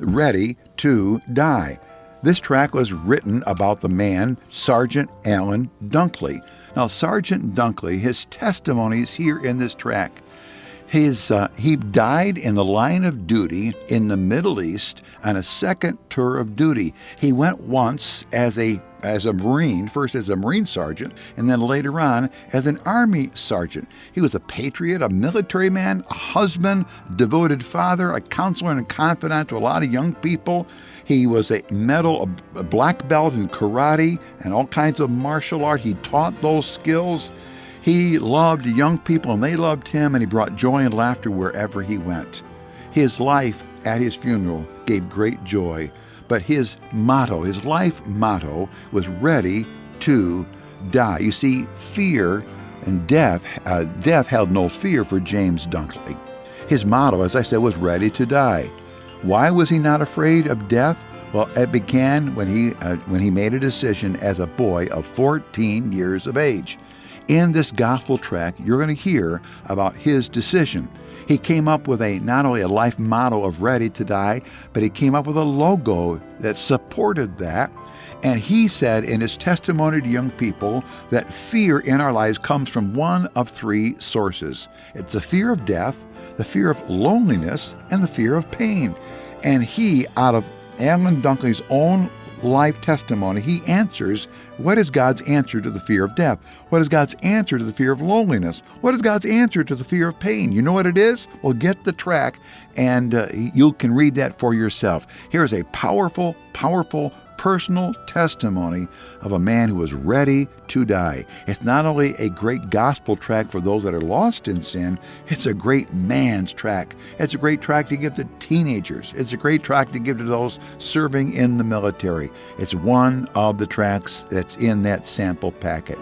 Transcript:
ready to die. This tract was written about the man, Sergeant Alan Dunkley. Now, Sergeant Dunkley, his testimony is here in this tract. He died in the line of duty in the Middle East on a second tour of duty. He went once as a Marine, first as a Marine sergeant, and then later on as an Army sergeant. He was a patriot, a military man, a husband, devoted father, a counselor and confidant to a lot of young people. He was a black belt in karate and all kinds of martial art. He taught those skills. He loved young people, and they loved him, and he brought joy and laughter wherever he went. His life at his funeral gave great joy, but his life motto, was ready to die. You see, fear and death held no fear for James Dunkley. His motto, as I said, was ready to die. Why was he not afraid of death? Well, it began when he made a decision as a boy of 14 years of age. In this gospel tract, you're going to hear about his decision. He came up with not only a life motto of ready to die, but he came up with a logo that supported that. And he said in his testimony to young people that fear in our lives comes from one of three sources. It's the fear of death, the fear of loneliness, and the fear of pain. And he, out of Alan Dunkley's own life testimony, he answers, what is God's answer to the fear of death? What is God's answer to the fear of loneliness? What is God's answer to the fear of pain? You know what it is? Well, get the tract and you can read that for yourself. Here's a powerful, powerful personal testimony of a man who was ready to die. It's not only a great gospel tract for those that are lost in sin, it's a great man's tract. It's a great tract to give to teenagers. It's a great tract to give to those serving in the military. It's one of the tracts that's in that sample packet.